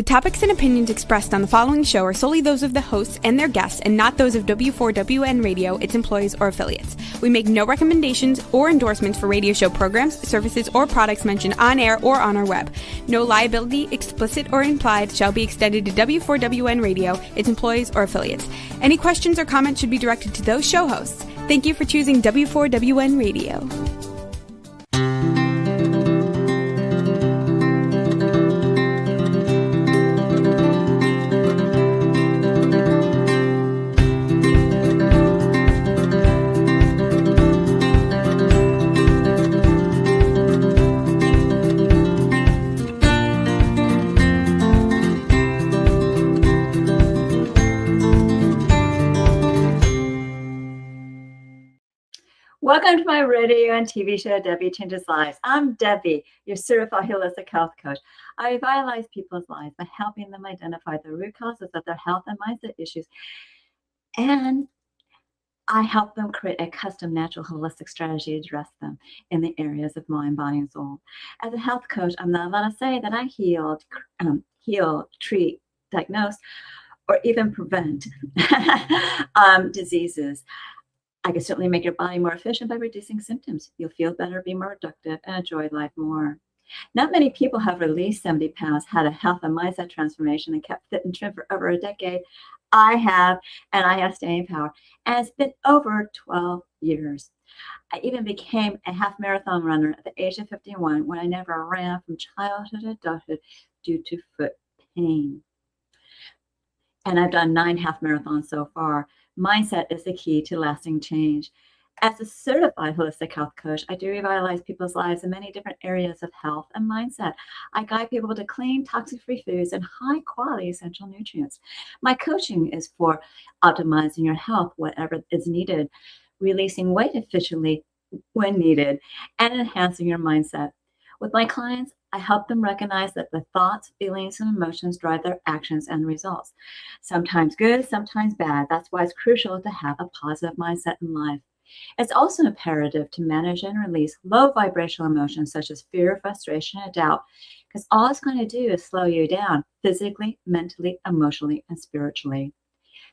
topics and opinions expressed on the following show are solely those of the hosts and their guests and not those of W4WN Radio, its employees, or affiliates. We make no recommendations or endorsements for radio show programs, services, or products mentioned on air or on our web. No liability, explicit or implied, shall be extended to W4WN Radio, its employees, or affiliates. Any questions or comments should be directed to those show hosts. Thank you for choosing W4WN Radio. Welcome to my radio and TV show, Debi Changes Lives. I'm Debi, your certified holistic health coach. I revitalize people's lives by helping them identify the root causes of their health and mindset issues. And I help them create a custom, natural, holistic strategy to address them in the areas of mind, body, and soul. As a health coach, I'm not allowed to say that I heal, treat, diagnose, or even prevent diseases. I can certainly make your body more efficient by reducing symptoms. You'll feel better, be more productive, and enjoy life more. Not many people have released 70 pounds, had a health and mindset transformation, and kept fit and trim for over a decade. I have, and I have staying power. And it's been over 12 years. I even became a half marathon runner at the age of 51 when I never ran from childhood to adulthood due to foot pain. And I've done 9 half marathons so far. Mindset is the key to lasting change. As a certified holistic health coach, I do revitalize people's lives in many different areas of health and mindset. I guide people to clean, toxic-free foods and high-quality essential nutrients. My coaching is for optimizing your health, whatever is needed, releasing weight efficiently when needed, and enhancing your mindset. With my clients, I help them recognize that the thoughts, feelings, and emotions drive their actions and results. Sometimes good, sometimes bad. That's why it's crucial to have a positive mindset in life. It's also imperative to manage and release low vibrational emotions such as fear, frustration, and doubt, because all it's going to do is slow you down physically, mentally, emotionally, and spiritually.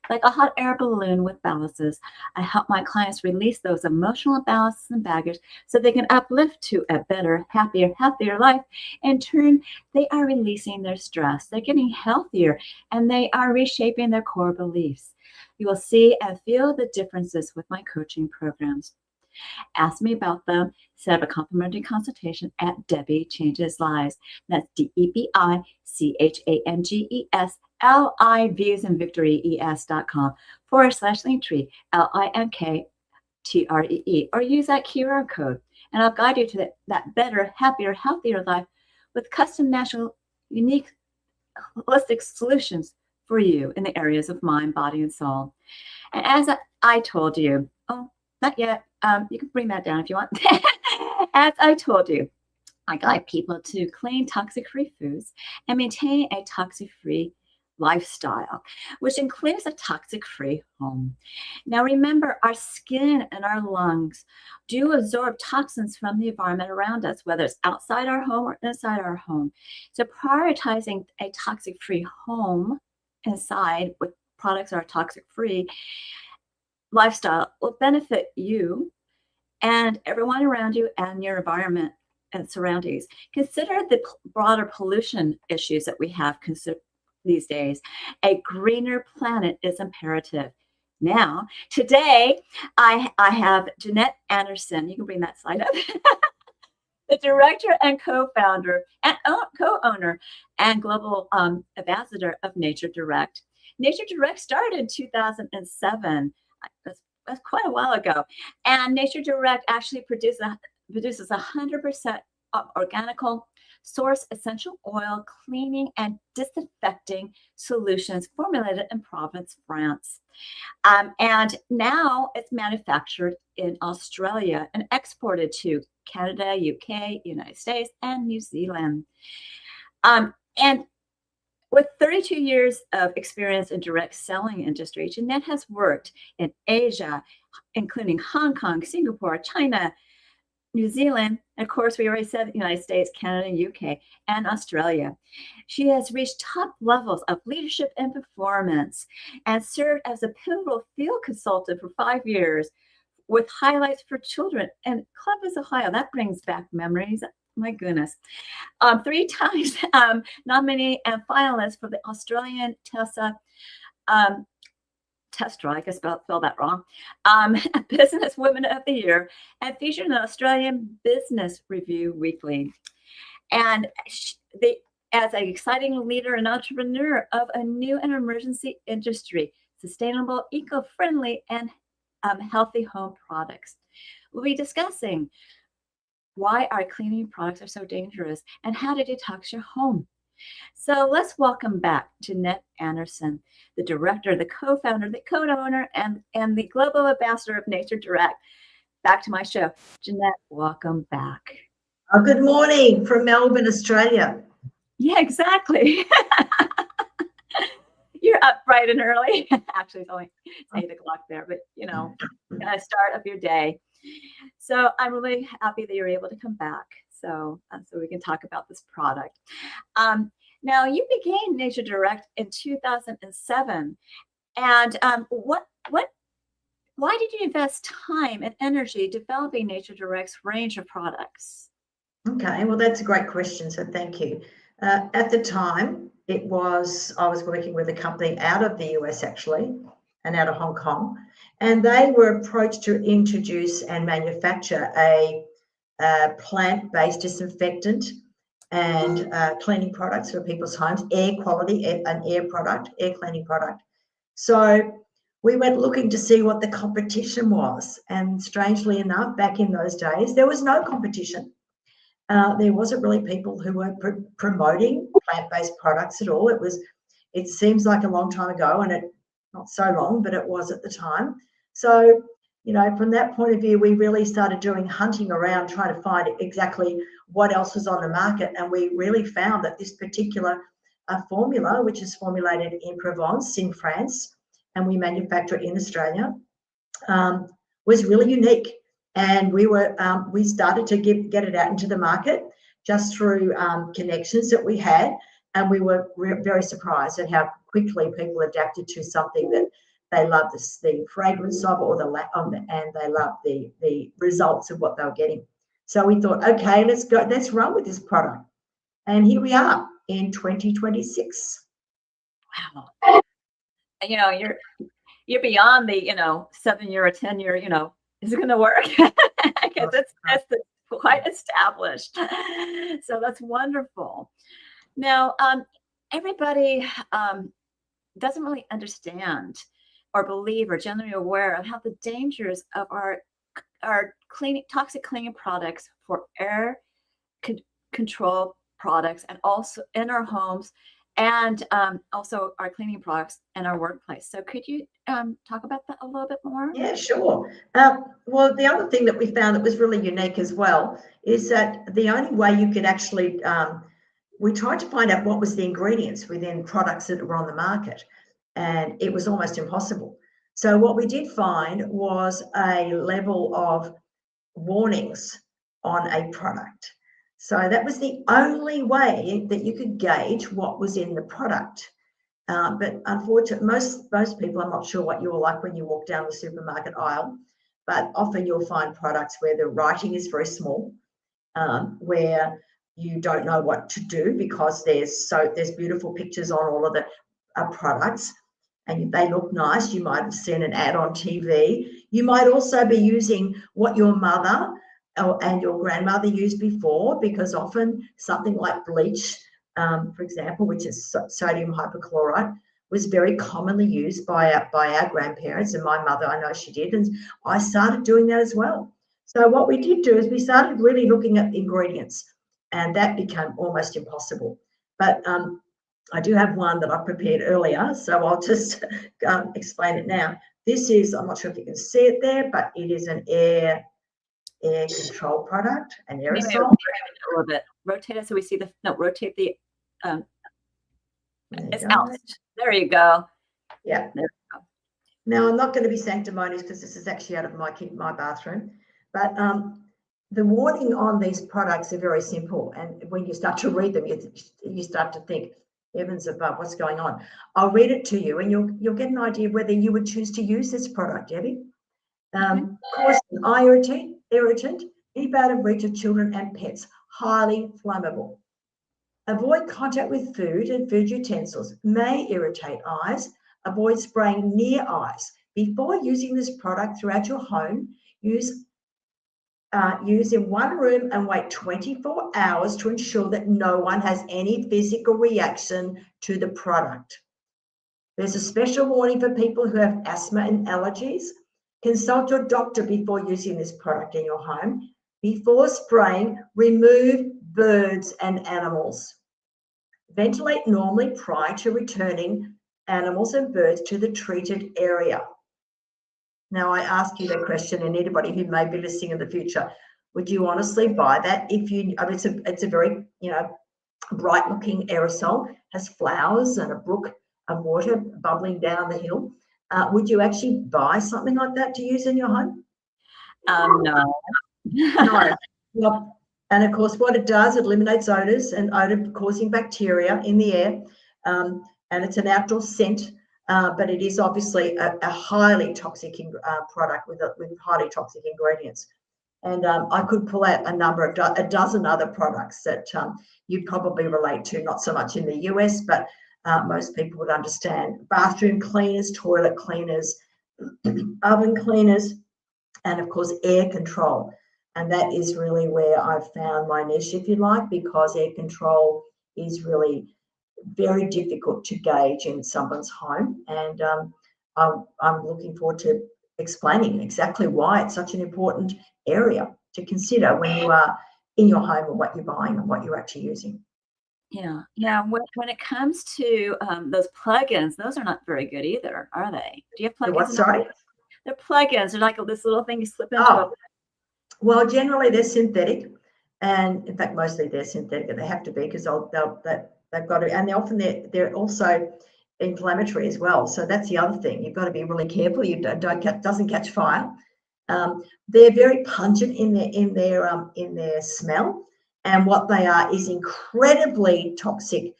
Like a hot air balloon with ballasts, I help my clients release those emotional ballasts and baggage so they can uplift to a better, happier, healthier life. In turn, they are releasing their stress. They're getting healthier, and they are reshaping their core beliefs. You will see and feel the differences with my coaching programs. Ask me about them. Set up a complimentary consultation at Debi Changes Lives. That's DebiChangesLives and victoryes.com/linktree, LINKTREE, or use that QR code, and I'll guide you to that better, happier, healthier life with custom, natural, unique, holistic solutions for you in the areas of mind, body, and soul. And as I told you, not yet. You can bring that down if you want. As I told you, I guide people to clean toxic-free foods and maintain a toxic-free lifestyle, which includes a toxic-free home. Now, remember, our skin and our lungs do absorb toxins from the environment around us, whether it's outside our home or inside our home. So prioritizing a toxic-free home inside with products that are toxic-free lifestyle will benefit you and everyone around you and your environment and surroundings. Consider the broader pollution issues that we have these days. A greener planet is imperative. Now, today, I have Jeanette Anderson. You can bring that slide up. The director and co-founder and co-owner and global ambassador of Nature Direct. Nature Direct started in 2007. That's quite a while ago. And Nature Direct actually produces 100% organical source essential oil cleaning and disinfecting solutions formulated in Provence, France. And now it's manufactured in Australia and exported to Canada, UK, United States, and New Zealand. And with 32 years of experience in direct selling industry, Jeanette has worked in Asia, including Hong Kong, Singapore, China, New Zealand, and of course, we already said the United States, Canada, UK, and Australia. She has reached top levels of leadership and performance and served as a pivotal field consultant for 5 years with highlights for children in Columbus, Ohio. That brings back memories. My goodness. 3 times nominee and finalist for the Australian Tessa Testra, I guess spell that wrong, Business Women of the Year, and featured in the Australian Business Review Weekly. And as an exciting leader and entrepreneur of a new and emergency industry, sustainable, eco-friendly, and healthy home products. We'll be discussing why our cleaning products are so dangerous and how to detox your home. So let's welcome back Jeanette Anderson, the director, the co-founder, the co-owner, and the global ambassador of Nature Direct. Back to my show. Jeanette, welcome back. Oh, good morning from Melbourne, Australia. Yeah, exactly. You're up bright and early. Actually, it's 8 o'clock there, but start of your day. So I'm really happy that you're able to come back. So we can talk about this product. Now, you began Nature Direct in 2007, and why did you invest time and energy developing Nature Direct's range of products? Okay, well, that's a great question, so thank you. At the time, I was working with a company out of the US, actually, and out of Hong Kong, and they were approached to introduce and manufacture a plant-based disinfectant and cleaning products for people's homes, air quality, an air cleaning product. So we went looking to see what the competition was, and strangely enough, back in those days, there was no competition. There wasn't really people who were promoting plant-based products at all. It seems like a long time ago, and not so long, but it was at the time. So, from that point of view, we really started doing hunting around, trying to find exactly what else was on the market. And we really found that this particular formula, which is formulated in Provence, in France, and we manufacture it in Australia, was really unique. And we started to get it out into the market just through connections that we had. And we were very surprised at how quickly people adapted to something that they loved the fragrance of, and they loved the results of what they were getting. So we thought, okay, let's run with this product. And here we are in 2026. Wow. You're beyond the 7-year or 10-year, is it going to work? Because that's quite established. So that's wonderful. Now, everybody doesn't really understand or believe or generally aware of how the dangers of our toxic cleaning products for air control products, and also in our homes, and also our cleaning products in our workplace. So could you talk about that a little bit more? Yeah, sure. Well, the other thing that we found that was really unique as well is that the only way you could actually, we tried to find out what was the ingredients within products that were on the market, and it was almost impossible. So what we did find was a level of warnings on a product. So that was the only way that you could gauge what was in the product. But unfortunately, most people, I'm not sure what you're like when you walk down the supermarket aisle, but often you'll find products where the writing is very small, where you don't know what to do because there's beautiful pictures on all of the products, and they look nice. You might have seen an ad on TV. You might also be using what your mother and your grandmother used before, because often something like bleach, for example, which is sodium hypochlorite, was very commonly used by our grandparents, and my mother, I know she did, and I started doing that as well. So what we did do is we started really looking at the ingredients, and that became almost impossible. But I do have one that I prepared earlier, so I'll just explain it now. This is, I'm not sure if you can see it there, but it is an air control product, an aerosol. A little bit. Rotate it so we see rotate the. It's out. There you go. Yeah. There we go. Now, I'm not going to be sanctimonious because this is actually out of my bathroom, but the warning on these products are very simple. And when you start to read them, you start to think, heavens above, what's going on? I'll read it to you and you'll get an idea of whether you would choose to use this product, Debbie. Cause an eye irritant, keep out of reach of children and pets, highly flammable. Avoid contact with food and food utensils, may irritate eyes. Avoid spraying near eyes. Before using this product throughout your home, use in one room and wait 24 hours to ensure that no one has any physical reaction to the product. There's a special warning for people who have asthma and allergies. Consult your doctor before using this product in your home. Before spraying, remove birds and animals. Ventilate normally prior to returning animals and birds to the treated area. Now, I ask you that question, and anybody who may be listening in the future, would you honestly buy that? If you, I mean, it's a very, bright-looking aerosol, has flowers and a brook of water bubbling down the hill. Would you actually buy something like that to use in your home? No. No. Well, and of course, what it does, it eliminates odors and odor-causing bacteria in the air, and it's an outdoor scent. But it is obviously a highly toxic product with highly toxic ingredients. And I could pull out a dozen other products that you probably relate to, not so much in the US, but most people would understand. Bathroom cleaners, toilet cleaners, oven cleaners, and of course, air control. And that is really where I've found my niche, if you like, because air control is really very difficult to gauge in someone's home, and I'm looking forward to explaining exactly why it's such an important area to consider when you are in your home and what you're buying and what you're actually using. Yeah. When it comes to those plugins, those are not very good either, are they? Do you have plugins? What? Sorry, they're plugins. They're like this little thing you slip into. Well, generally they're synthetic, and in fact, mostly they're synthetic, and they have to be because they've got to, and they're also inflammatory as well. So that's the other thing. You've got to be really careful. You doesn't catch fire. They're very pungent in their smell, and what they are is incredibly toxic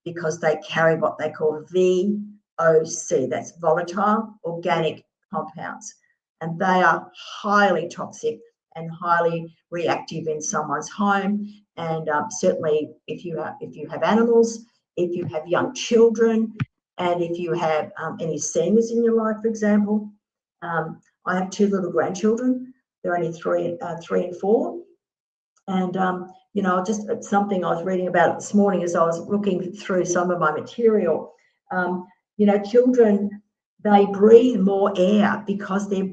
because they carry what they call VOC. That's volatile organic compounds, and they are highly toxic and highly reactive in someone's home. And certainly if you have animals, if you have young children, and if you have any seniors in your life, for example. I have two little grandchildren. They're only three and 4. And, just something I was reading about this morning as I was looking through some of my material. Children, they breathe more air because they're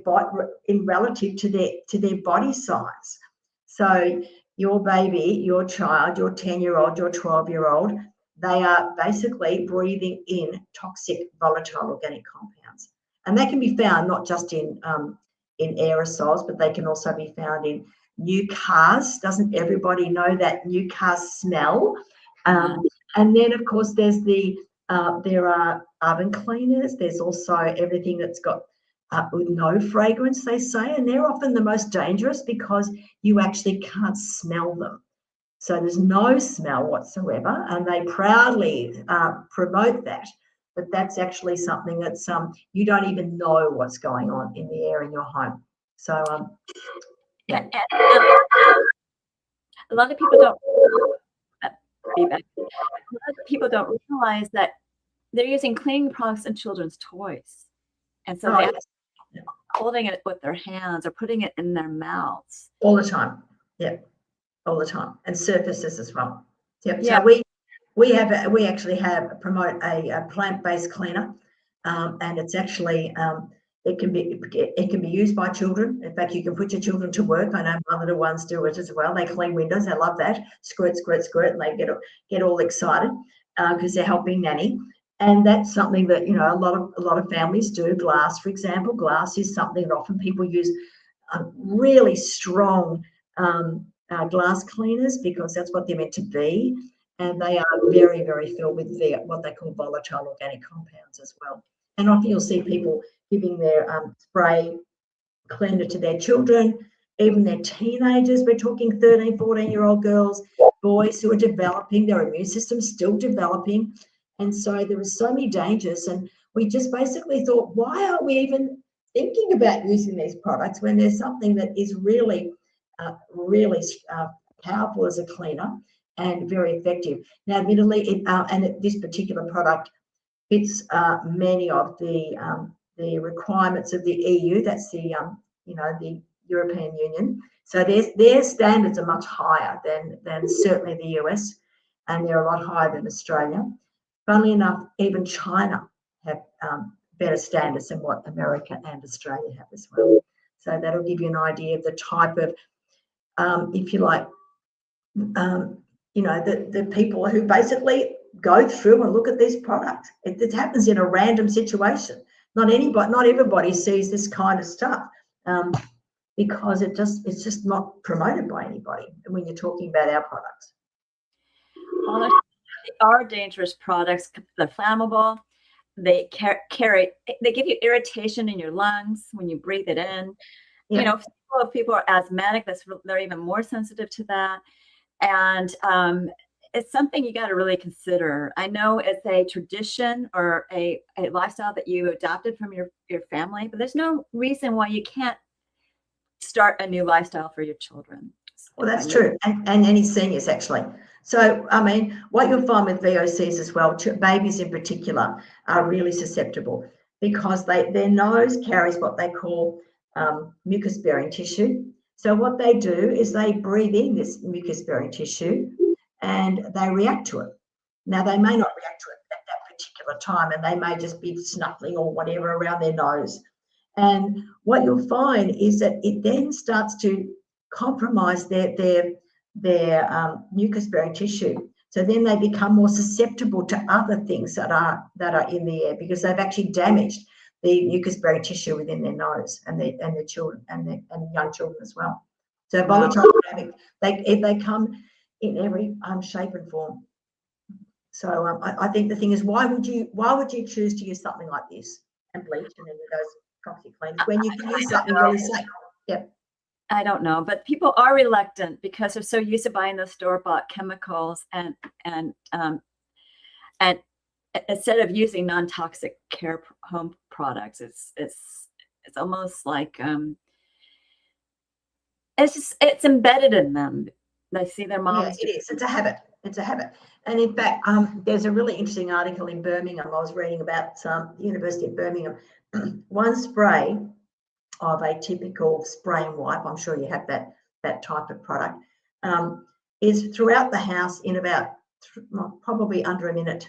in relative to their body size. So your baby, your child, your 10-year-old, your 12-year-old, they are basically breathing in toxic volatile organic compounds. And they can be found not just in aerosols, but they can also be found in new cars. Doesn't everybody know that new car smell? And then, of course, there are oven cleaners. There's also everything that's got with no fragrance, they say, and they're often the most dangerous because you actually can't smell them. So there's no smell whatsoever, and they proudly promote that. But that's actually something that's you don't even know what's going on in the air in your home. So yeah. A lot of people don't realize that they're using cleaning products in children's toys, and so they're holding it with their hands or putting it in their mouths all the time. Yeah, all the time, and surfaces as well. Yep. Yeah. So we actually promote a plant-based cleaner, and it's actually it can be used by children. In fact, you can put your children to work. I know my little ones do it as well. They clean windows. They love that. Squirt, squirt, squirt, and they get all excited because they're helping Nanny. And that's something that a lot of families do. Glass, for example, glass is something that often people use really strong glass cleaners because that's what they're meant to be, and they are very, very filled with what they call volatile organic compounds as well. And often you'll see people giving their spray cleaner to their children, even their teenagers. We're talking 13, 14-year-old girls, boys who are developing, their immune system's still developing. And so there were so many dangers. And we just basically thought, why are we even thinking about using these products when there's something that is really, really powerful as a cleaner and very effective. Now, admittedly, this particular product fits many of the requirements of the EU. That's the the European Union. So their standards are much higher than certainly the US, and they're a lot higher than Australia. Funnily enough, even China have better standards than what America and Australia have as well. So that'll give you an idea of the type of, if you like, the people who basically go through and look at these products. It happens in a random situation. Not everybody sees this kind of stuff because it's just not promoted by anybody when you're talking about our products. Well, they are dangerous products. They're flammable. They they give you irritation in your lungs when you breathe it in. Yeah. If people are asthmatic, they're even more sensitive to that. And it's something you got to really consider. I know it's a tradition or a lifestyle that you adopted from your family, but there's no reason why you can't start a new lifestyle for your children. Well, that's true. And any seniors, actually. So, I mean, what you'll find with VOCs as well, babies in particular, are really susceptible because their nose carries what they call mucus-bearing tissue. So what they do is they breathe in this mucus-bearing tissue and they react to it. Now, they may not react to it at that particular time, and they may just be snuffling or whatever around their nose. And what you'll find is that it then starts to compromise their mucus-bearing tissue. So then they become more susceptible to other things that are in the air because they've actually damaged the mucus-bearing tissue within their nose and their children and young children as well. So volatile organic, they come in every shape and form. So I think the thing is, why would you choose to use something like this and bleach and then those toxic cleaners when you can use something really safe? Yep. I don't know, but people are reluctant because they're so used to buying those store-bought chemicals and instead of using non-toxic care home products, it's almost like it's embedded in them. They see their moms. Yeah, it is. It's a habit. It's a habit. And in fact, there's a really interesting article in Birmingham I was reading about University of Birmingham. One spray of a typical spray and wipe, I'm sure you have that type of product, is throughout the house in about probably under a minute,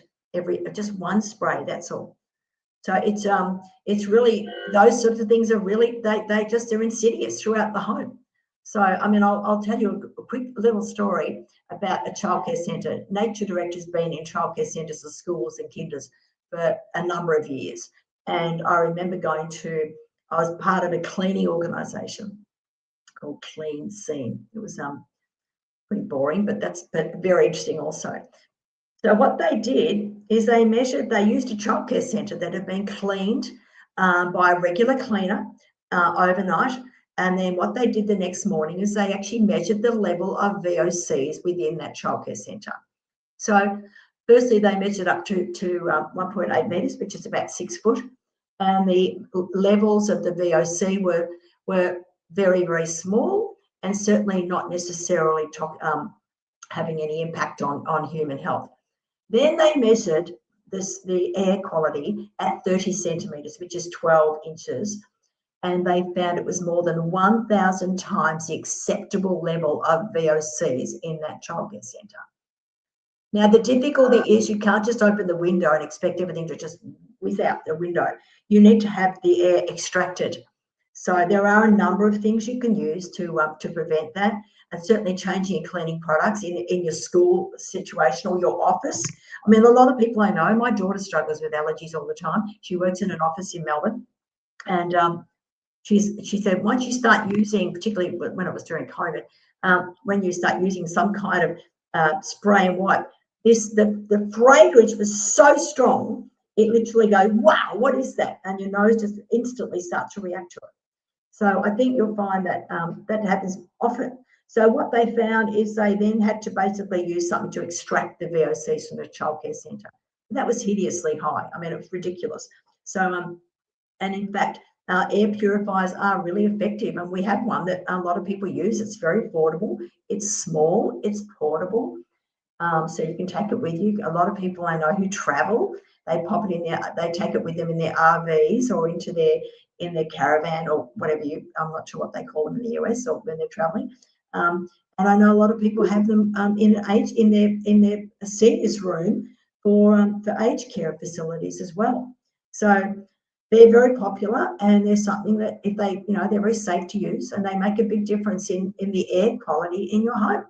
just one spray, that's all. So it's really, those sorts of things are really, they're insidious throughout the home. So, I mean, I'll tell you a quick little story about a childcare centre. Nature Director's been in childcare centres or schools and kinders for a number of years. And I remember I was part of a cleaning organisation called Clean Scene. It was pretty boring, but very interesting also. So what they did is they used a childcare centre that had been cleaned by a regular cleaner overnight. And then what they did the next morning is they actually measured the level of VOCs within that childcare centre. So firstly, they measured up to 1.8 metres, which is about 6 foot. And the levels of the VOC were very, very small and certainly not necessarily having any impact on human health. Then they measured the air quality at 30 centimetres, which is 12 inches, and they found it was more than 1,000 times the acceptable level of VOCs in that childcare centre. Now, the difficulty is you can't just open the window and expect everything to just whiz out the window. You need to have the air extracted. So there are a number of things you can use to prevent that, and certainly changing your cleaning products in your school situation or your office. I mean, a lot of people I know, my daughter struggles with allergies all the time. She works in an office in Melbourne, and she said once you start using, particularly when it was during COVID, when you start using some kind of spray and wipe, the fragrance was so strong, it literally goes, wow, what is that? And your nose just instantly starts to react to it. So I think you'll find that that happens often. So what they found is they then had to basically use something to extract the VOCs from the childcare centre. That was hideously high. I mean, it was ridiculous. So, and in fact, air purifiers are really effective, and we have one that a lot of people use. It's very affordable. It's small. It's portable. So you can take it with you. A lot of people I know who travel, they pop it in there, they take it with them in their RVs or in their caravan or whatever I'm not sure what they call them in the US or when they're traveling. And I know a lot of people have them in their seniors room for aged care facilities as well. So they're very popular, and they're something that if they, they're very safe to use, and they make a big difference in the air quality in your home.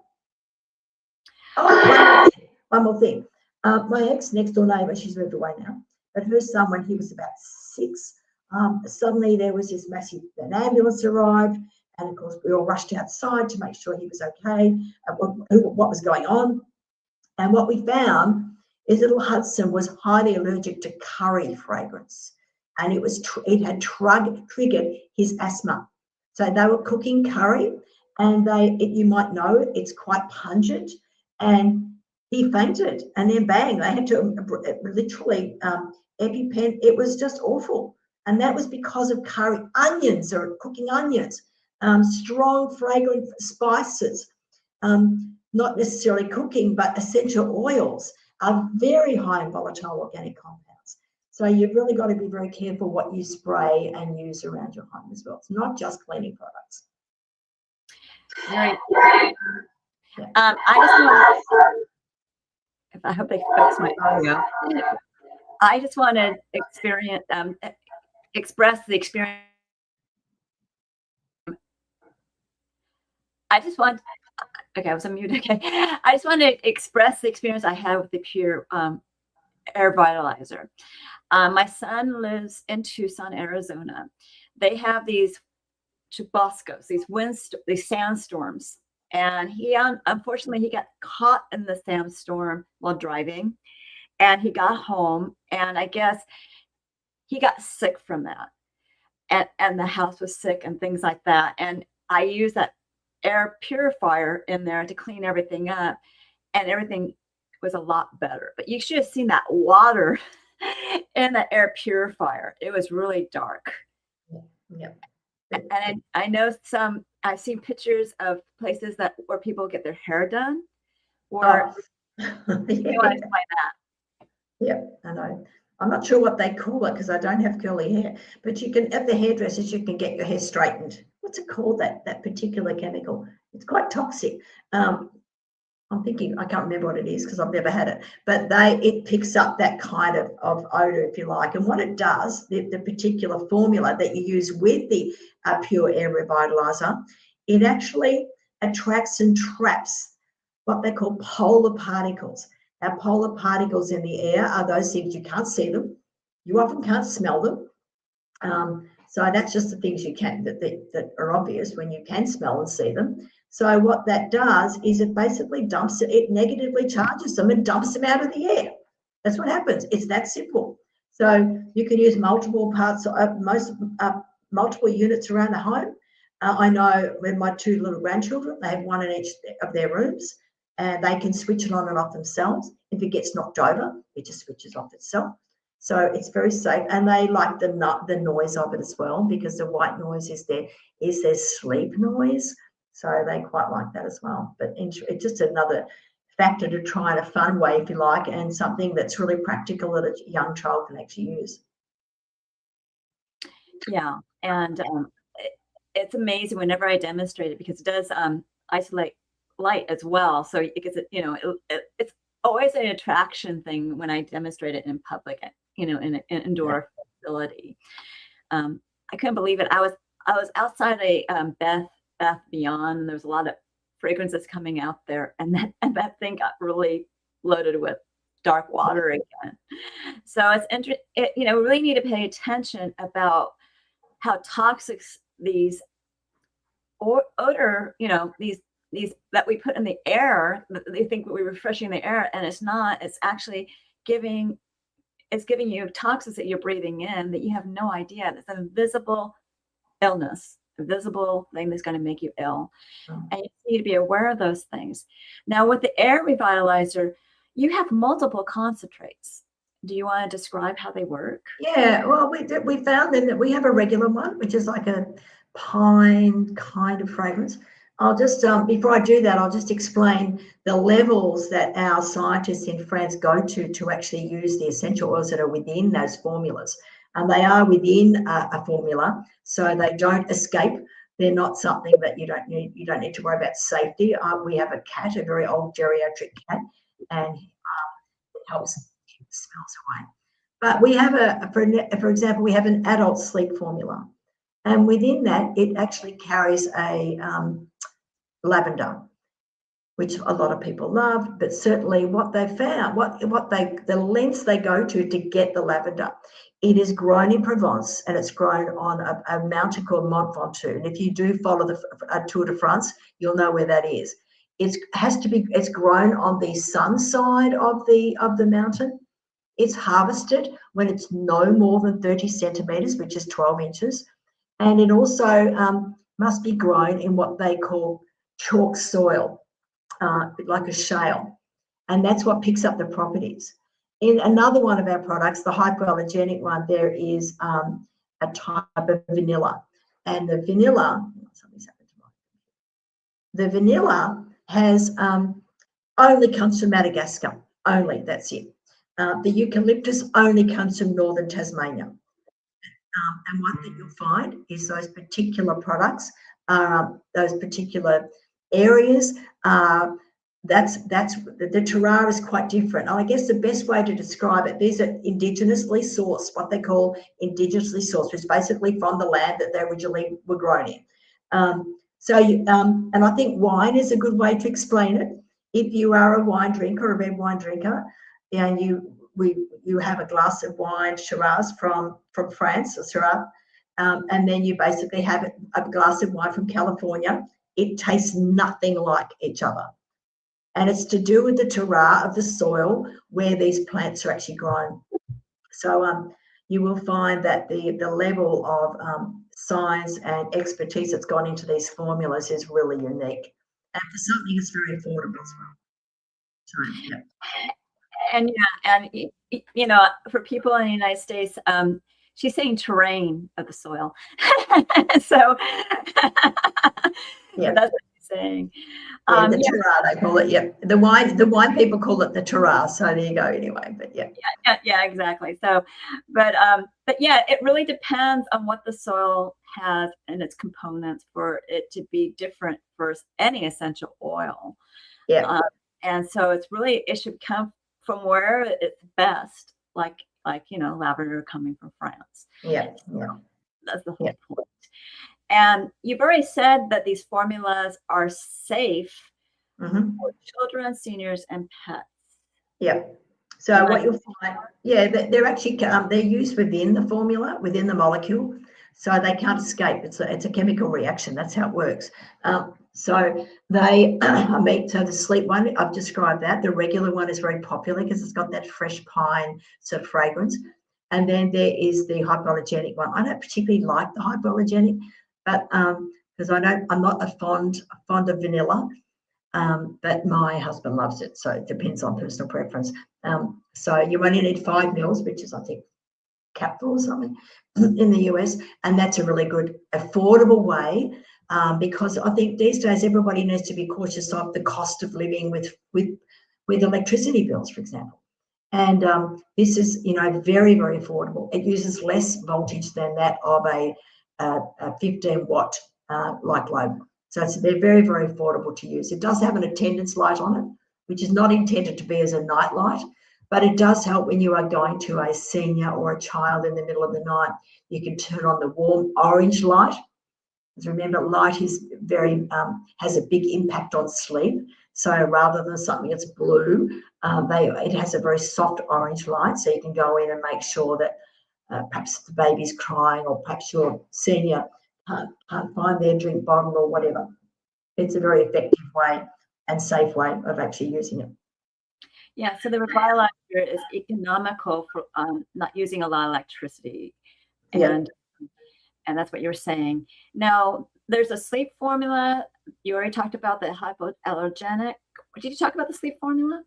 Oh, one more thing. My ex next door neighbour, she's moved away now, but her son, when he was about 6, suddenly there was this massive, an ambulance arrived, and of course we all rushed outside to make sure he was okay, what was going on. And what we found is little Hudson was highly allergic to curry fragrance, and it had triggered his asthma. So they were cooking curry, and you might know it's quite pungent, and he fainted, and then bang, they had to literally EpiPen. It was just awful, and that was because of curry, onions, or cooking onions, strong fragrant spices, not necessarily cooking, but essential oils are very high in volatile organic compounds. So you've really got to be very careful what you spray and use around your home as well. It's not just cleaning products. Right. I just want to, I hope they fix my audio. I just want to express the experience. Okay, I was on mute. Okay. I just want to express the experience I have with the Pure Air Revitalizer. My son lives in Tucson, Arizona. They have these chubascos, these sandstorms. And he, unfortunately, he got caught in the sandstorm while driving, and he got home, and I guess he got sick from that, and the house was sick and things like that. And I used that air purifier in there to clean everything up, and everything was a lot better. But you should have seen that water in the air purifier. It was really dark. Yeah. And I know I've seen pictures of places where people get their hair done. Or you want to explain that? Yeah, I know. I'm not sure what they call it because I don't have curly hair, but you can, at the hairdressers, you can get your hair straightened. What's it called, that particular chemical? It's quite toxic. I'm thinking, I can't remember what it is because I've never had it, but it picks up that kind of odor, if you like. And what it does, the particular formula that you use with the Pure Air Revitalizer, it actually attracts and traps what they call polar particles. Now, polar particles in the air are those things you can't see them. You often can't smell them. So that's just the things you can that are obvious when you can smell and see them. So what that does is it basically it negatively charges them and dumps them out of the air. That's what happens. It's that simple. So you can use multiple parts, multiple units around the home. I know with my 2 little grandchildren, they have one in each of their rooms, and they can switch it on and off themselves. If it gets knocked over, it just switches off itself. So it's very safe, and they like the noise of it as well, because the white noise is their sleep noise. So they quite like that as well. But it's just another factor to try in a fun way, if you like, and something that's really practical that a young child can actually use. Yeah, and it's amazing whenever I demonstrate it, because it does isolate light as well. So it gets it's always an attraction thing when I demonstrate it in public, in an indoor facility. I couldn't believe it. I was outside a Bath Beyond, and there was a lot of fragrances coming out there, and that thing got really loaded with dark water again. So it's interesting. We really need to pay attention about how toxic these odor, these that we put in the air. They think we're refreshing the air, and it's not. It's actually giving you toxins that you're breathing in that you have no idea. It's an invisible illness, visible thing that's going to make you ill. Mm. And you need to be aware of those things. Now, with the air revitalizer, you have multiple concentrates. Do you want to describe how they work? Yeah, well, we found then that we have a regular one, which is like a pine kind of fragrance. I'll just, before I do that, I'll just explain the levels that our scientists in France go to actually use the essential oils that are within those formulas. And they are within a formula, so they don't escape. They're not something that you don't need to worry about safety. We have a cat, a very old geriatric cat, and it helps keep the smells away. But we have for example, we have an adult sleep formula, and within that, it actually carries a lavender, which a lot of people love. But certainly, what they found, the lengths they go to get the lavender, it is grown in Provence, and it's grown on a mountain called Mont Ventoux. And if you do follow the Tour de France, you'll know where that is. It's grown on the sun side of the mountain. It's harvested when it's no more than 30 centimeters, which is 12 inches. And it also must be grown in what they call chalk soil, like a shale. And that's what picks up the properties. In another one of our products, the hypoallergenic one, there is a type of vanilla. And the vanilla, has only comes from Madagascar. Only, that's it. The eucalyptus only comes from northern Tasmania. And one thing you'll find is those particular products, those particular areas, that's the terroir is quite different. And I guess the best way to describe it, these are indigenously sourced, what they call indigenously sourced, which is basically from the land that they originally were grown in. And I think wine is a good way to explain it. If you are a wine drinker, a red wine drinker, and you have a glass of wine, Shiraz from France, or Shiraz, and then you basically have a glass of wine from California, it tastes nothing like each other. And it's to do with the terroir of the soil where these plants are actually grown. So you will find that the level of science and expertise that's gone into these formulas is really unique. And for something that's very affordable as well. So, yeah. And for people in the United States, she's saying terrain of the soil. So Yeah, that's what she's saying. Yeah, the terroir, they call it. Yeah, the wine people call it the terroir. So there you go. Anyway, but yeah, exactly. So, but yeah, it really depends on what the soil has and its components for it to be different for any essential oil. Yeah. And so it should come from where it's best, like lavender coming from France. Yeah. That's the whole point. And you've already said that these formulas are safe for children, seniors, and pets. Yeah. So what you'll find, they're actually they're used within the formula, within the molecule, so they can't escape. It's a chemical reaction. That's how it works. So they, so the sleep one, I've described that. The regular one is very popular because it's got that fresh pine sort of fragrance. And then there is the hypoallergenic one. I don't particularly like the hypoallergenic, but because I'm not fond of vanilla, but my husband loves it. So it depends on personal preference. So you only need 5 mils, which is I think capsule or something in the US, and that's a really good affordable way. Because I think these days everybody needs to be cautious of the cost of living with electricity bills, for example. And this is, very, very affordable. It uses less voltage than that of a 15-watt light load. So they're very, very affordable to use. It does have an attendance light on it, which is not intended to be as a night light, but it does help when you are going to a senior or a child in the middle of the night. You can turn on the warm orange light. Remember, light is has a big impact on sleep. So rather than something that's blue, it has a very soft orange light. So you can go in and make sure that perhaps the baby's crying, or perhaps your senior can't find their drink bottle or whatever. It's a very effective way and safe way of actually using it. Yeah, so the revitalizer is economical for not using a lot of electricity. And And that's what you were saying. Now, there's a sleep formula. You already talked about the hypoallergenic. Did you talk about the sleep formula?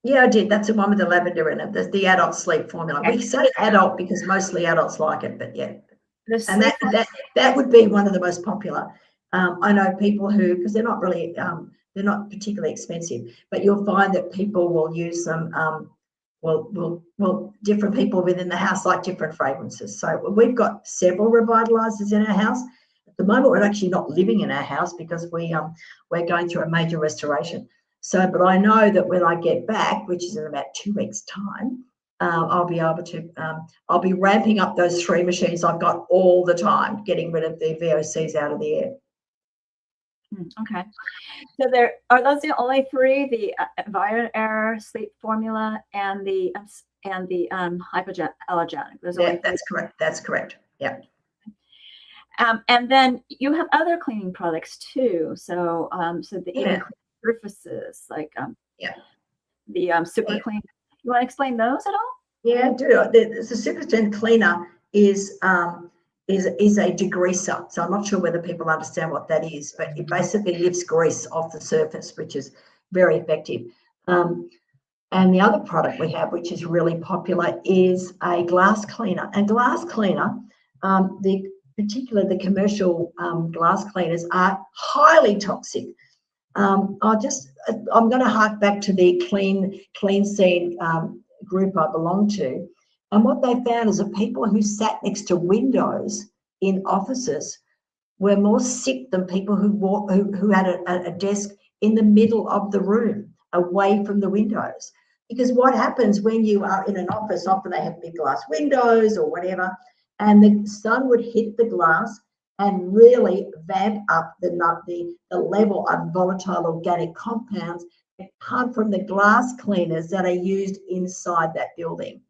Yeah, I did. That's the one with the lavender in it. There's the adult sleep formula. Okay. We say adult because mostly adults like it, but yeah. The And that would be one of the most popular. I know people who, because they're not really, they're not particularly expensive, but you'll find that people will use them. Well, different people within the house like different fragrances. So we've got several revitalizers in our house. At the moment, we're actually not living in our house because we're going through a major restoration. So, but I know that when I get back, which is in about 2 weeks' time, I'll be able to, I'll be ramping up those 3 machines I've got all the time, getting rid of the VOCs out of the air. Okay. So there are those the only 3: the Pure Air sleep formula and the hypoallergenic. Yeah, that's correct. That's correct. Yeah. And then you have other cleaning products too. So the even clean surfaces like the super clean. You want to explain those at all? Yeah, I do. The super strength cleaner is a degreaser. So I'm not sure whether people understand what that is, but it basically lifts grease off the surface, which is very effective. And the other product we have, which is really popular, is a glass cleaner. And glass cleaner, the commercial glass cleaners are highly toxic. I'm going to hark back to the clean scene group I belong to, and what they found is that people who sat next to windows in offices were more sick than people who had a desk in the middle of the room, away from the windows. Because what happens when you are in an office, often they have big glass windows or whatever, and the sun would hit the glass and really vamp up the level of volatile organic compounds that come from the glass cleaners that are used inside that building.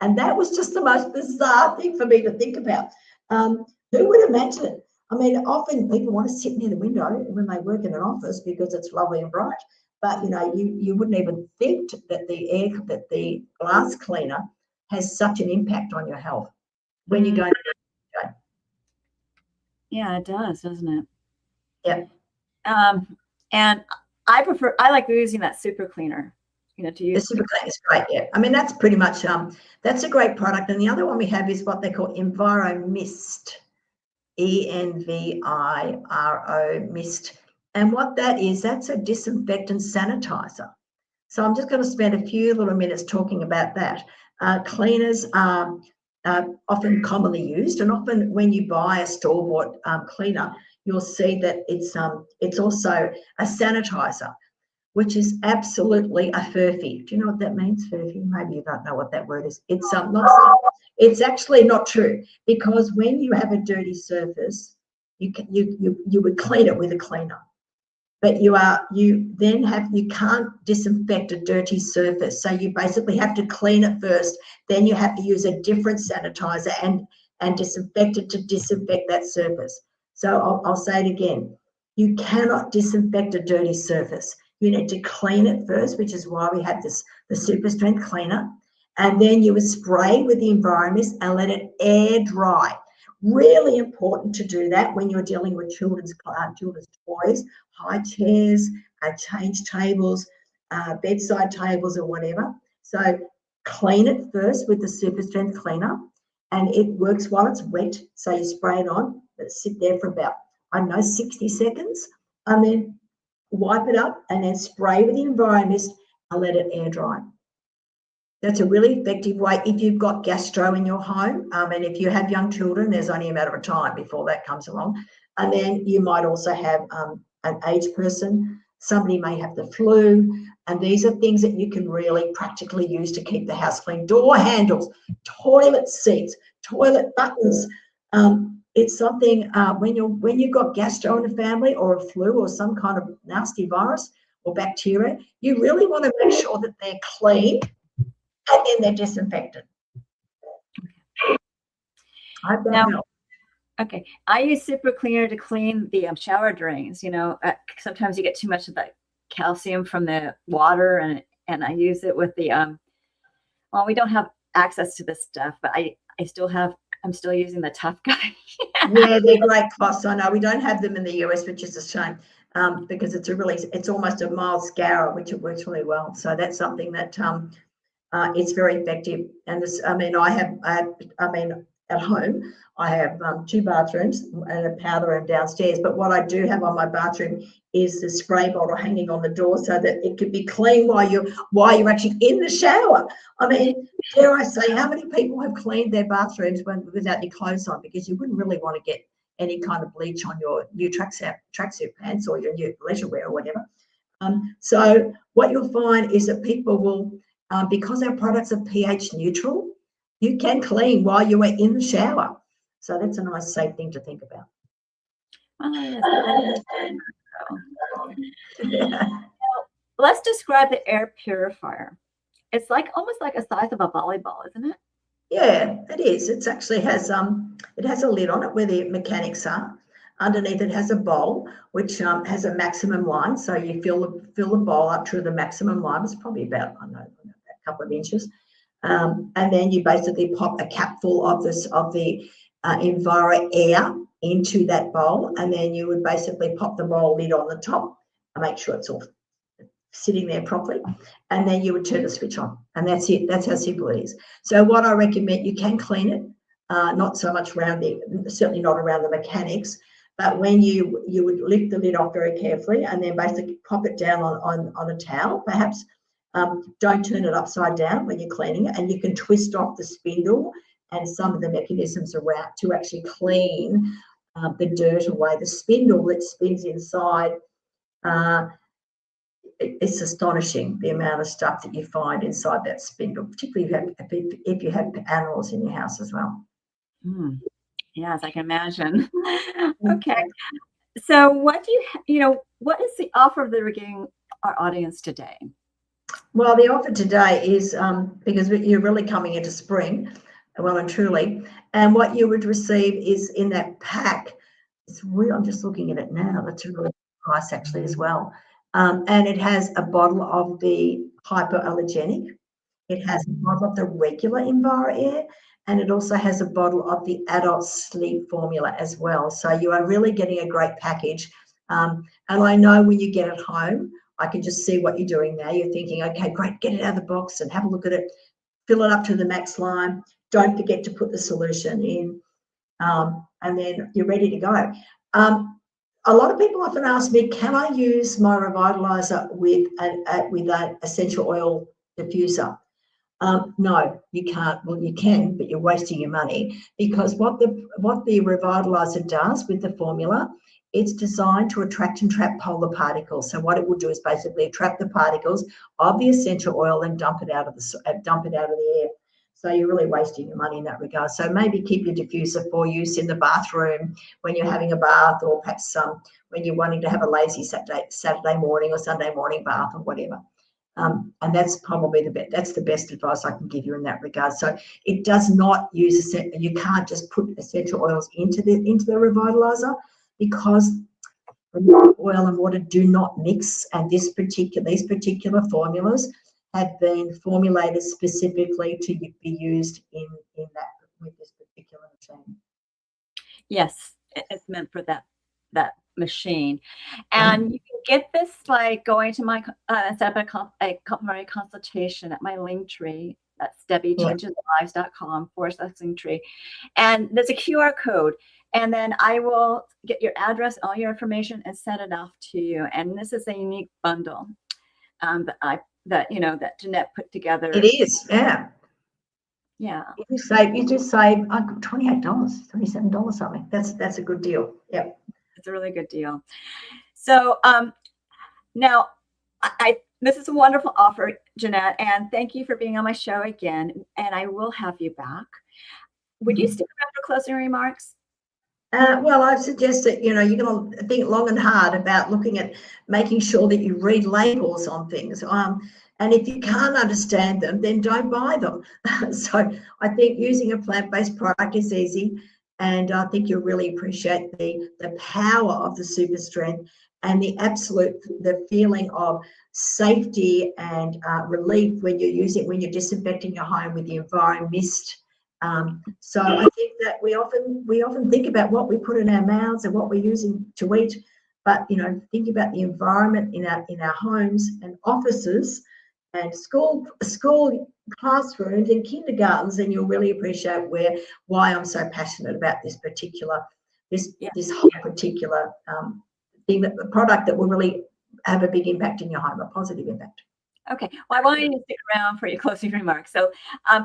And that was just the most bizarre thing for me to think about. Who would imagine it? I mean, often people want to sit near the window when they work in an office because it's lovely and bright, but you wouldn't even think that the glass cleaner has such an impact on your health when you go. Yeah, it does, doesn't it? Yeah. And I like using that super cleaner, to use. The super cleaner is great, yeah. I mean, that's pretty much, that's a great product. And the other one we have is what they call Enviro Mist, ENVIRO Mist. And what that is, that's a disinfectant sanitizer. So I'm just going to spend a few little minutes talking about that. Cleaners are often commonly used, and often when you buy a store-bought cleaner, you'll see that it's also a sanitizer, which is absolutely a furphy. Do you know what that means, furphy? Maybe you don't know what that word is. It's actually not true, because when you have a dirty surface, you would clean it with a cleaner. But you can't disinfect a dirty surface. So you basically have to clean it first. Then you have to use a different sanitizer and disinfect it to disinfect that surface. So I'll say it again. You cannot disinfect a dirty surface. You need to clean it first, which is why we have the super strength cleaner. And then you would spray with the Enviromist and let it air dry. Really important to do that when you're dealing with children's toys, high chairs, change tables, bedside tables or whatever. So clean it first with the super strength cleaner, and it works while it's wet. So you spray it on, let it sit there for about, 60 seconds, and then wipe it up and then spray with the Enviromist and let it air dry. That's a really effective way if you've got gastro in your home, and if you have young children, there's only a matter of time before that comes along. And then you might also have an aged person. Somebody may have the flu, and these are things that you can really practically use to keep the house clean. Door handles, toilet seats, toilet buttons. It's something when you've got gastro in the family, or a flu, or some kind of nasty virus or bacteria, you really want to make sure that they're clean. And then they're disinfected. I hope that helps. Okay, I use super cleaner to clean the shower drains. Sometimes you get too much of that calcium from the water, and I use it with the well, we don't have access to this stuff, but I still have I'm still using the Tough Guy. Yeah, they're great cloths. I know we don't have them in the US, which is a shame, because it's almost a mild scour, which it works really well. So that's something that it's very effective. And this, I mean, at home, I have 2 bathrooms and a powder room downstairs. But what I do have on my bathroom is the spray bottle hanging on the door so that it can be clean while you're actually in the shower. I mean, dare I say, how many people have cleaned their bathrooms without your clothes on? Because you wouldn't really want to get any kind of bleach on your new tracksuit pants or your new leisure wear or whatever. So what you'll find is that people will, because our products are pH neutral, you can clean while you are in the shower. So that's a nice, safe thing to think about. Yeah. Let's describe the air purifier. It's almost like a size of a volleyball, isn't it? Yeah, it is. It actually has it has a lid on it where the mechanics are. Underneath it has a bowl which has a maximum line. So you fill the bowl up to the maximum line. It's probably about, I don't know, a couple of inches. And then you basically pop a capful of the Enviro air into that bowl, and then you would basically pop the bowl lid on the top and make sure it's all sitting there properly, and then you would turn the switch on, and that's it. That's how simple it is. So what I recommend, you can clean it, not so much certainly not around the mechanics, but when you would lift the lid off very carefully and then basically pop it down on a towel, perhaps. Don't turn it upside down when you're cleaning it, and you can twist off the spindle and some of the mechanisms around to actually clean the dirt away. The spindle that spins inside, it's astonishing the amount of stuff that you find inside that spindle, particularly if you have animals in your house as well. Yes, I can imagine. Okay, so what what is the offer that we're giving our audience today? Well, the offer today is because you're really coming into spring, well and truly, and what you would receive is in that pack. It's real. I'm just looking at it now. That's a really good price actually as well, and it has a bottle of the hypoallergenic. It has a bottle of the regular Enviro Air, and it also has a bottle of the adult sleep formula as well. So you are really getting a great package. And I know when you get it home, I can just see what you're doing now. You're thinking, okay, great, get it out of the box and have a look at it, fill it up to the max line. Don't forget to put the solution in, and then you're ready to go. A lot of people often ask me, can I use my revitalizer with an essential oil diffuser? No, you can't. Well, you can, but you're wasting your money, because what the revitalizer does with the formula, it's designed to attract and trap polar particles. So what it will do is basically trap the particles of the essential oil and dump it out of the air. So you're really wasting your money in that regard. So maybe keep your diffuser for use in the bathroom when you're having a bath, or perhaps when you're wanting to have a lazy Saturday morning or Sunday morning bath or whatever. And that's probably that's the best advice I can give you in that regard. So it does not use you can't just put essential oils into the revitalizer, because oil and water do not mix, and these particular formulas have been formulated specifically to be used in that with this particular machine. Yes, it's meant for that machine. And you can get this by going to my set up a complimentary consultation at my link tree. That's DebiChangesLives.com/linktree. And there's a QR code. And then I will get your address, all your information, and send it off to you. And this is a unique bundle that Jeanette put together. It is, yeah. Yeah. You just save $28, $27 something. That's a good deal. Yep. It's a really good deal. So now this is a wonderful offer, Jeanette, and thank you for being on my show again. And I will have you back. Would you stick around for closing remarks? Well, I suggest that, you're going to think long and hard about looking at making sure that you read labels on things. And if you can't understand them, then don't buy them. So I think using a plant-based product is easy. And I think you'll really appreciate the power of the super strength and the feeling of safety and relief when you're disinfecting your home with the Enviro Mist So I think that we often think about what we put in our mouths and what we're using to eat, but think about the environment in our homes and offices and school classrooms and kindergartens, and you'll really appreciate why I'm so passionate about this particular whole particular thing, that the product that will really have a big impact in your home, a positive impact. Okay, well, I want you to stick around for your closing remarks. So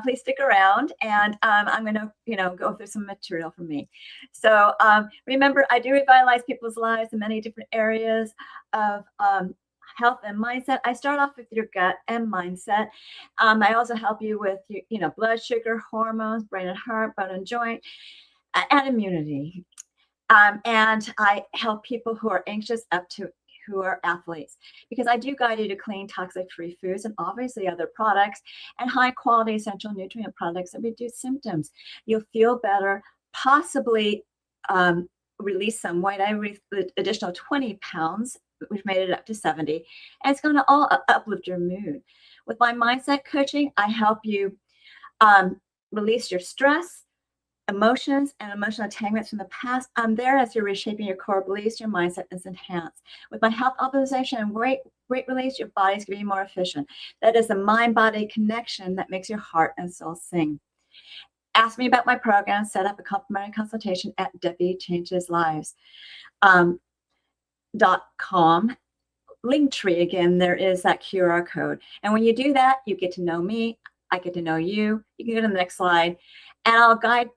please stick around, and I'm going to, go through some material from me. So remember, I do revitalize people's lives in many different areas of health and mindset. I start off with your gut and mindset. I also help you with, blood sugar, hormones, brain and heart, bone and joint, and immunity. And I help people who are anxious up to who are athletes, because I do guide you to clean, toxic-free foods and obviously other products and high-quality essential nutrient products that reduce symptoms. You'll feel better, possibly release some weight. I released the additional 20 pounds, which made it up to 70, and it's going to all uplift your mood. With my mindset coaching, I help you release your stress, emotions, and emotional entanglements from the past. I'm there as you're reshaping your core beliefs. Your mindset is enhanced. With my health optimization and weight release, your body's going to be more efficient. That is a mind-body connection that makes your heart and soul sing. Ask me about my program. Set up a complimentary consultation at DebiChangesLives.com. Linktree, again, there is that QR code. And when you do that, you get to know me. I get to know you. You can go to the next slide. And I'll guide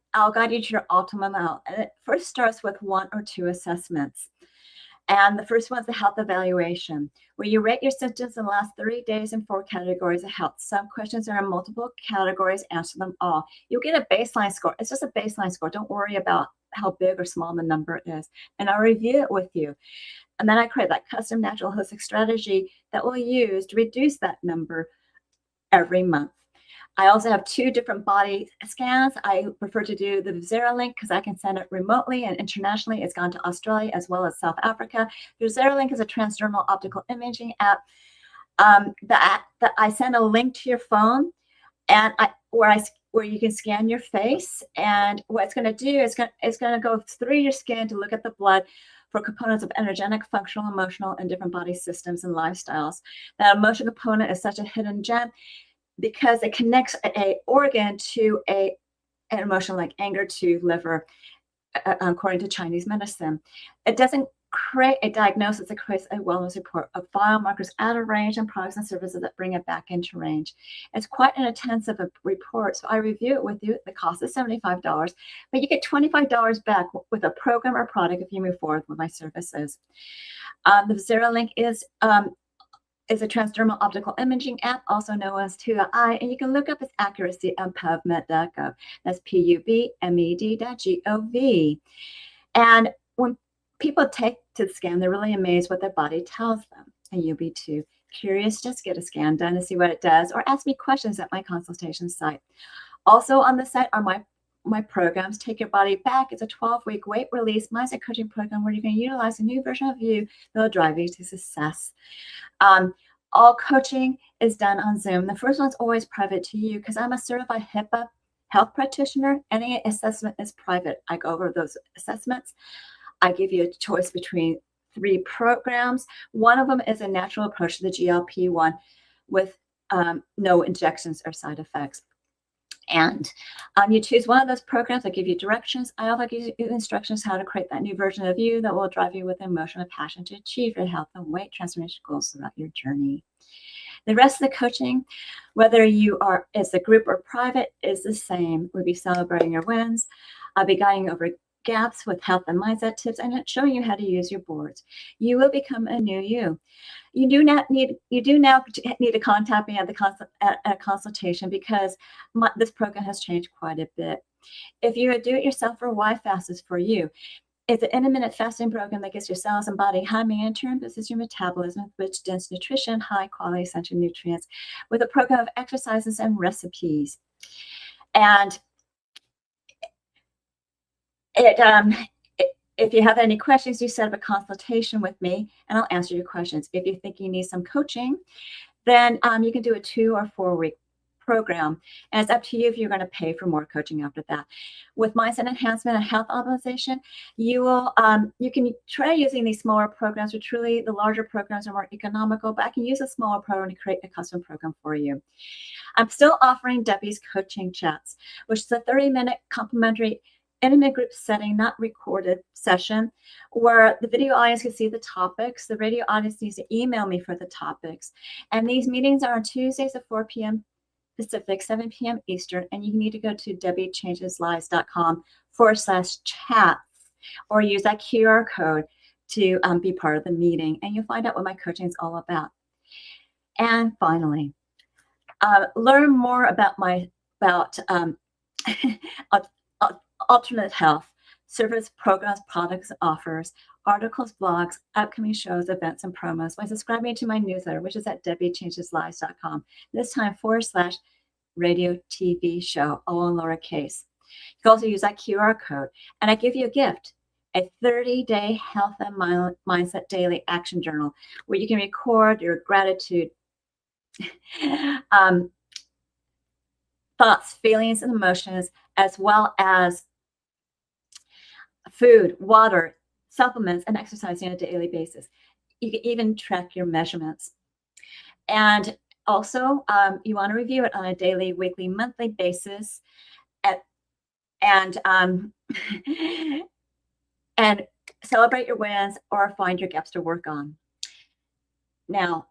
you to your optimum health. And it first starts with 1 or 2 assessments. And the first one's the health evaluation, where you rate your symptoms in the last 30 days in 4 categories of health. Some questions are in multiple categories. Answer them all. You'll get a baseline score. It's just a baseline score. Don't worry about how big or small the number is. And I'll review it with you. And then I create that custom natural holistic strategy that we'll use to reduce that number every month. I also have 2 different body scans. I prefer to do the Zeralink because I can send it remotely and internationally. It's gone to Australia as well as South Africa. The Zeralink is a transdermal optical imaging app that I send a link to your phone, and where you can scan your face. And what it's going to do is it's going to go through your skin to look at the blood for components of energetic, functional, emotional, and different body systems and lifestyles. That emotional component is such a hidden gem, because it connects an organ to an emotion like anger to liver, according to Chinese medicine. It doesn't create a diagnosis, it creates a wellness report of biomarkers out of range and products and services that bring it back into range. It's quite an intensive report, so I review it with you. The cost is $75, but you get $25 back with a program or product if you move forward with my services. The Zeralink is a transdermal optical imaging app, also known as To the Eye, and you can look up its accuracy on PubMed.gov. That's PubMed.gov. And when people take to the scan, they're really amazed what their body tells them, and you'll be too. Curious? Just get a scan done to see what it does, or ask me questions at my consultation site. Also on the site are my programs. Take Your Body Back. It's a 12-week weight release mindset coaching program where you can utilize a new version of you that will drive you to success. All coaching is done on Zoom. The first one's always private to you because I'm a certified HIPAA health practitioner. Any assessment is private. I go over those assessments. I give you a choice between 3 programs. One of them is a natural approach to the GLP-1 with no injections or side effects. And you choose one of those programs. I give you directions. I also give you instructions how to create that new version of you that will drive you with emotion and passion to achieve your health and weight transformation goals throughout your journey. The rest of the coaching, whether you are as a group or private, is the same. We'll be celebrating your wins. I'll be guiding over gaps with health and mindset tips and showing you how to use your boards. You will become a new you. You do now need to contact me at a consultation because this program has changed quite a bit. If you're a do-it-yourself or why fast is for you. It's an intermittent fasting program that gets your cells and body humming and turn business your metabolism with rich, dense nutrition, high quality essential nutrients, with a program of exercises and recipes. And if you have any questions, you set up a consultation with me and I'll answer your questions. If you think you need some coaching, then you can do a 2 or 4 week program, and it's up to you if you're going to pay for more coaching after that. With mindset enhancement and health optimization, you can try using these smaller programs, but truly the larger programs are more economical, but I can use a smaller program to create a custom program for you. I'm still offering Debi's coaching chats, which is a 30-minute complimentary intimate group setting, not recorded session, where the video audience can see the topics. The radio audience needs to email me for the topics. And these meetings are on Tuesdays at 4 p.m. Pacific, 7 p.m. Eastern. And you need to go to debichangeslives.com/chats or use that QR code to be part of the meeting. And you'll find out what my coaching is all about. And finally, learn more about alternate health, service, programs, products, offers, articles, blogs, upcoming shows, events, and promos by subscribing to my newsletter, which is at debichangeslives.com. This time /radio TV show, all in lowercase. You can also use that QR code, and I give you a gift, a 30-day health and mindset daily action journal where you can record your gratitude, thoughts, feelings, and emotions, as well as food, water, supplements, and exercising on a daily basis. You can even track your measurements. And also, you want to review it on a daily, weekly, monthly basis, and celebrate your wins or find your gaps to work on. Now,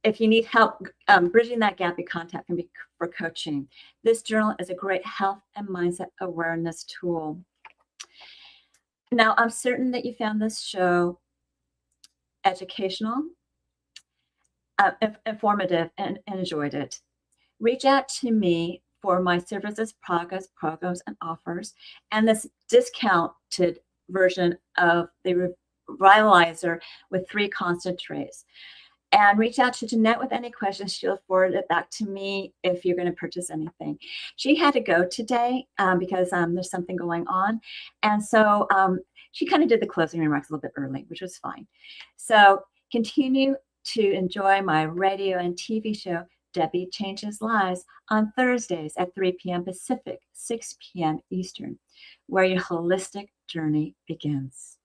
if you need help bridging that gap, you contact me for coaching. This journal is a great health and mindset awareness tool. Now, I'm certain that you found this show educational, informative, and enjoyed it. Reach out to me for my services, programs, and offers, and this discounted version of the Revitalizer with 3 concentrates. And reach out to Jeanette with any questions. She'll forward it back to me if you're going to purchase anything. She had to go today because there's something going on. And so she kind of did the closing remarks a little bit early, which was fine. So continue to enjoy my radio and TV show, Debi Changes Lives, on Thursdays at 3 p.m. Pacific, 6 p.m. Eastern, where your holistic journey begins.